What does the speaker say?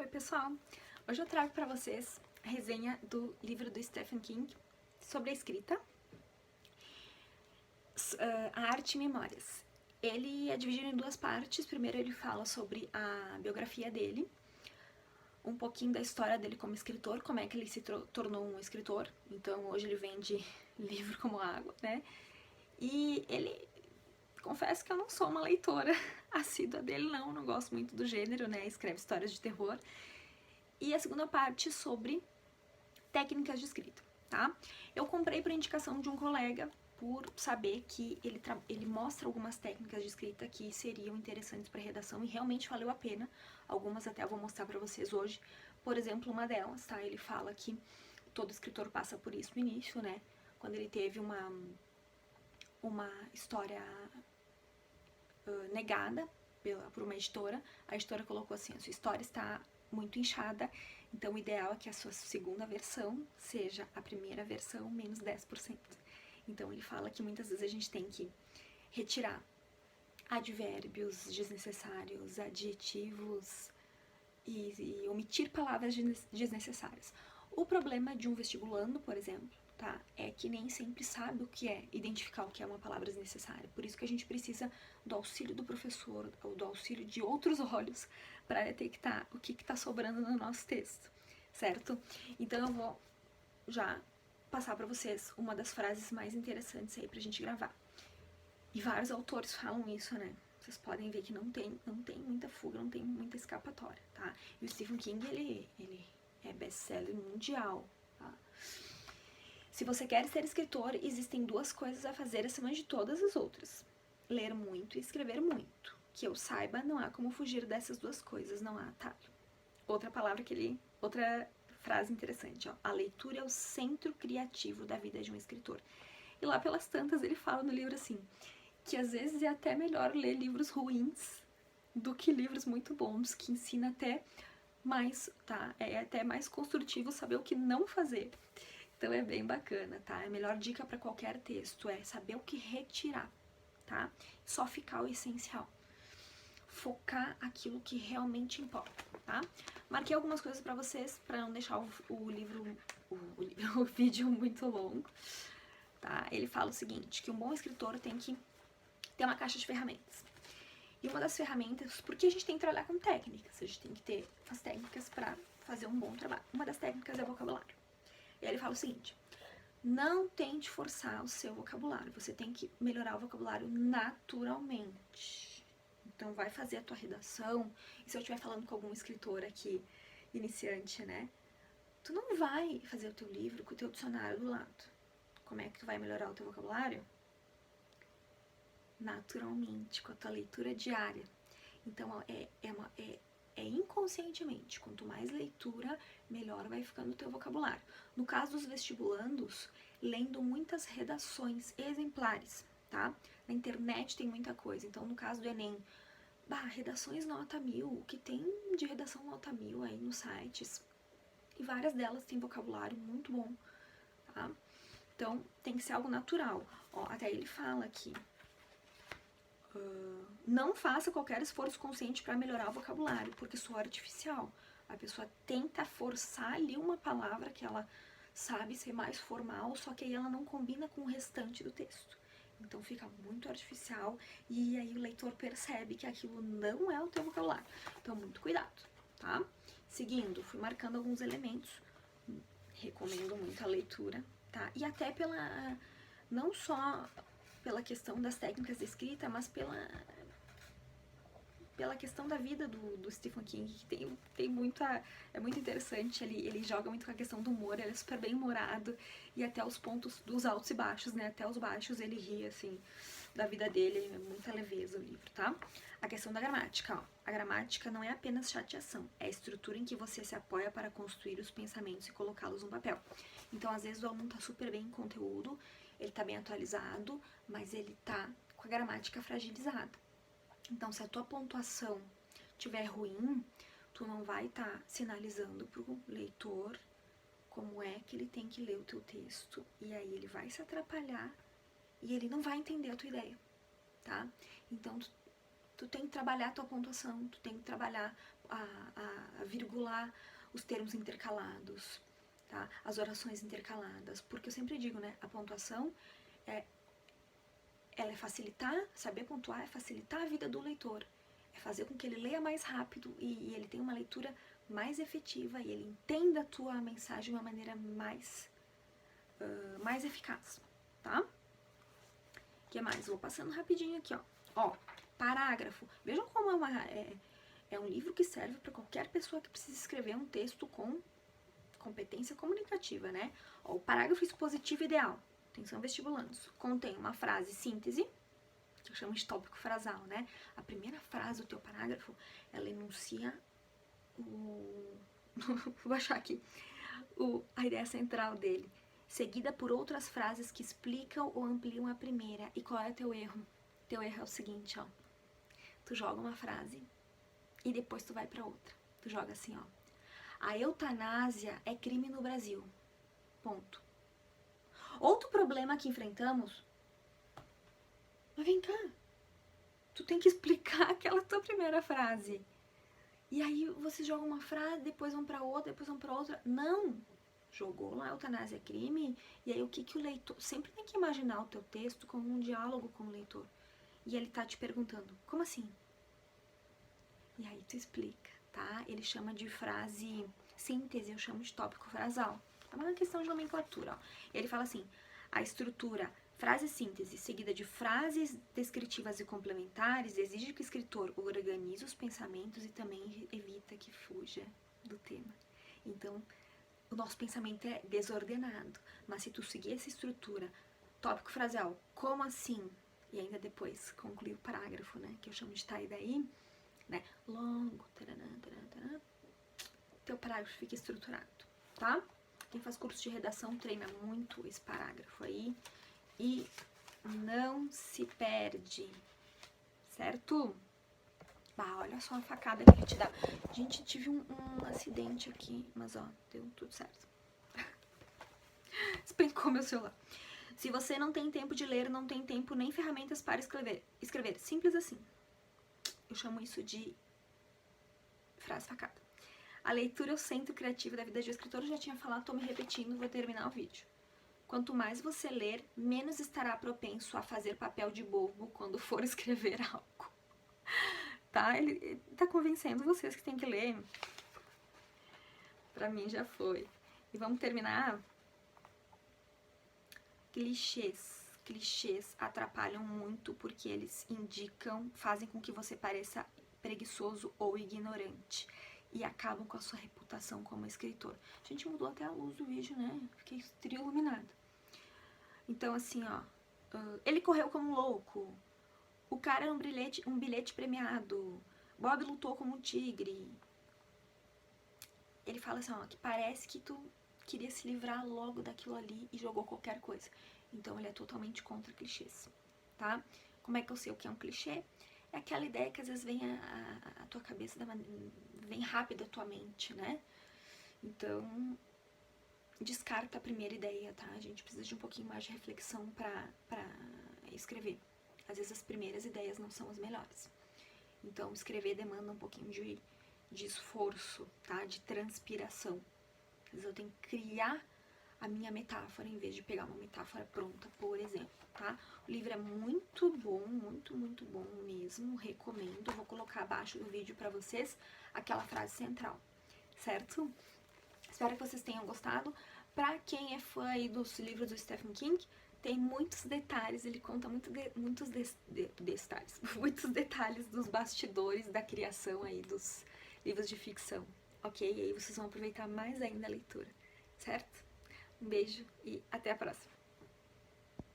pessoal! Hoje eu trago para vocês a resenha do livro do Stephen King sobre a escrita, A Arte e Memórias. Ele é dividido em duas partes. Primeiro ele fala sobre a biografia dele, um pouquinho da história dele como escritor, como é que ele se tornou um escritor. Então hoje ele vende livro como água, né? E ele... Confesso que eu não sou uma leitora assídua dele, não gosto muito do gênero, né? Escreve histórias de terror. E a segunda parte sobre técnicas de escrita, tá? Eu comprei por indicação de um colega, por saber que ele mostra algumas técnicas de escrita que seriam interessantes para redação e realmente valeu a pena. Algumas até eu vou mostrar para vocês hoje. Por exemplo, uma delas, tá? Ele fala que todo escritor passa por isso no início, né? Quando ele teve uma história negada por uma editora, a editora colocou assim: a sua história está muito inchada, então o ideal é que a sua segunda versão seja a primeira versão menos 10%. Então ele fala que muitas vezes a gente tem que retirar advérbios desnecessários, adjetivos e omitir palavras desnecessárias. O problema de um vestibulando, por exemplo, tá, é que nem sempre sabe o que é, identificar o que é uma palavra desnecessária. Por isso que a gente precisa do auxílio do professor ou do auxílio de outros olhos para detectar o que está sobrando no nosso texto, certo? Então eu vou já passar para vocês uma das frases mais interessantes aí pra gente gravar. E vários autores falam isso, né? Vocês podem ver que não tem muita fuga, não tem muita escapatória, tá? E o Stephen King, ele é best-seller mundial, tá? Se você quer ser escritor, existem duas coisas a fazer acima de todas as outras: ler muito e escrever muito. Que eu saiba, não há como fugir dessas duas coisas, não há atalho. Outra frase interessante, ó: a leitura é o centro criativo da vida de um escritor. E lá pelas tantas ele fala no livro assim, que às vezes é até melhor ler livros ruins do que livros muito bons, que ensina até mais, tá? É até mais construtivo saber o que não fazer. Então é bem bacana, tá? A melhor dica para qualquer texto é saber o que retirar, tá? Só ficar o essencial. Focar aquilo que realmente importa, tá? Marquei algumas coisas para vocês, para não deixar o vídeo muito longo, tá? Ele fala o seguinte, que um bom escritor tem que ter uma caixa de ferramentas. E uma das ferramentas, porque a gente tem que trabalhar com técnicas, a gente tem que ter as técnicas para fazer um bom trabalho. Uma das técnicas é o vocabulário. E aí ele fala o seguinte: não tente forçar o seu vocabulário, você tem que melhorar o vocabulário naturalmente. Então vai fazer a tua redação, e se eu estiver falando com algum escritor aqui, iniciante, né? Tu não vai fazer o teu livro com o teu dicionário do lado. Como é que tu vai melhorar o teu vocabulário? Naturalmente, com a tua leitura diária. Então é inconscientemente, quanto mais leitura, melhor vai ficando o teu vocabulário. No caso dos vestibulandos, lendo muitas redações exemplares, tá? Na internet tem muita coisa. Então no caso do Enem, redações nota 1000, o que tem de redação nota 1000 aí nos sites, e várias delas têm vocabulário muito bom, tá? Então tem que ser algo natural. Ó, até ele fala aqui, não faça qualquer esforço consciente para melhorar o vocabulário, porque soa artificial. A pessoa tenta forçar ali uma palavra que ela sabe ser mais formal, só que aí ela não combina com o restante do texto. Então fica muito artificial e aí o leitor percebe que aquilo não é o teu vocabulário. Então muito cuidado, tá? Seguindo, fui marcando alguns elementos. Recomendo muito a leitura, tá? E até não só pela questão das técnicas de escrita, mas pela questão da vida do Stephen King, que tem muita... É muito interessante, ele joga muito com a questão do humor, ele é super bem humorado, e até os pontos dos altos e baixos, né? Até os baixos ele ri, assim, da vida dele, é muita leveza o livro, tá? A questão da gramática, ó. A gramática não é apenas chateação, é a estrutura em que você se apoia para construir os pensamentos e colocá-los no papel. Então, às vezes, o aluno tá super bem em conteúdo, ele tá bem atualizado, mas ele tá com a gramática fragilizada. Então, se a tua pontuação estiver ruim, tu não vai estar sinalizando pro leitor como é que ele tem que ler o teu texto. E aí ele vai se atrapalhar e ele não vai entender a tua ideia, tá? Então, tu tem que trabalhar a tua pontuação, tu tem que trabalhar a virgular os termos intercalados, tá? As orações intercaladas, porque eu sempre digo, né, a pontuação ela é facilitar, saber pontuar é facilitar a vida do leitor, é fazer com que ele leia mais rápido e ele tenha uma leitura mais efetiva e ele entenda a tua mensagem de uma maneira mais eficaz, tá? O que mais? Vou passando rapidinho aqui, ó. Ó, parágrafo. Vejam como é um livro que serve para qualquer pessoa que precisa escrever um texto com competência comunicativa, né? Ó, o parágrafo expositivo ideal. Atenção, vestibulandos. Contém uma frase síntese, que eu chamo de tópico frasal, né? A primeira frase do teu parágrafo, ela enuncia vou achar aqui, a ideia central dele, seguida por outras frases que explicam ou ampliam a primeira. E qual é o teu erro? Teu erro é o seguinte, ó. Tu joga uma frase e depois tu vai pra outra. Tu joga assim, ó. A eutanásia é crime no Brasil. Ponto. Outro problema que enfrentamos... Mas vem cá. Tu tem que explicar aquela tua primeira frase. E aí vocês jogam uma frase, depois vão pra outra, depois vão pra outra. Não! Jogou lá, eutanásia é crime, e aí o que o leitor... Sempre tem que imaginar o teu texto como um diálogo com o leitor. E ele tá te perguntando, como assim? E aí tu explica, tá? Ele chama de frase síntese, eu chamo de tópico frasal. É uma questão de nomenclatura, ó. Ele fala assim, a estrutura frase síntese seguida de frases descritivas e complementares exige que o escritor organize os pensamentos e também evita que fuja do tema. Então, o nosso pensamento é desordenado, mas se tu seguir essa estrutura, tópico frasal, como assim? E ainda depois concluir o parágrafo, né, que eu chamo de tá e daí, né, longo, taranã, taranã, taranã, teu parágrafo fica estruturado, tá? Quem faz curso de redação treina muito esse parágrafo aí e não se perde, certo? Ah, olha só a facada que ele te dá. Gente, tive um acidente aqui, mas ó, deu tudo certo. Espancou meu celular. Se você não tem tempo de ler, não tem tempo nem ferramentas para escrever. Simples assim. Eu chamo isso de frase facada. A leitura é o centro criativo da vida de um escritor. Eu já tinha falado, tô me repetindo, vou terminar o vídeo. Quanto mais você ler, menos estará propenso a fazer papel de bobo quando for escrever algo. Tá? Ele tá convencendo vocês que tem que ler. Pra mim já foi. E vamos terminar. Clichês. Clichês atrapalham muito porque eles fazem com que você pareça preguiçoso ou ignorante. E acabam com a sua reputação como escritor. A gente mudou até a luz do vídeo, né? Fiquei iluminada. Então, assim, ó. Ele correu como um louco. O cara era um bilhete premiado. Bob lutou como um tigre. Ele fala assim, ó, que parece que tu queria se livrar logo daquilo ali e jogou qualquer coisa. Então ele é totalmente contra clichês, tá? Como é que eu sei o que é um clichê? É aquela ideia que às vezes vem à tua cabeça, vem rápido à tua mente, né? Então, descarta a primeira ideia, tá? A gente precisa de um pouquinho mais de reflexão pra escrever. Às vezes as primeiras ideias não são as melhores. Então, escrever demanda um pouquinho de esforço, tá? De transpiração. Às vezes eu tenho que criar a minha metáfora em vez de pegar uma metáfora pronta, por exemplo, tá? O livro é muito bom, muito, muito bom mesmo, recomendo. Vou colocar abaixo do vídeo pra vocês aquela frase central, certo? Espero que vocês tenham gostado. Pra quem é fã aí dos livros do Stephen King, tem muitos detalhes, ele conta muitos detalhes dos bastidores da criação aí dos livros de ficção, ok? E aí vocês vão aproveitar mais ainda a leitura, certo? Um beijo e até a próxima!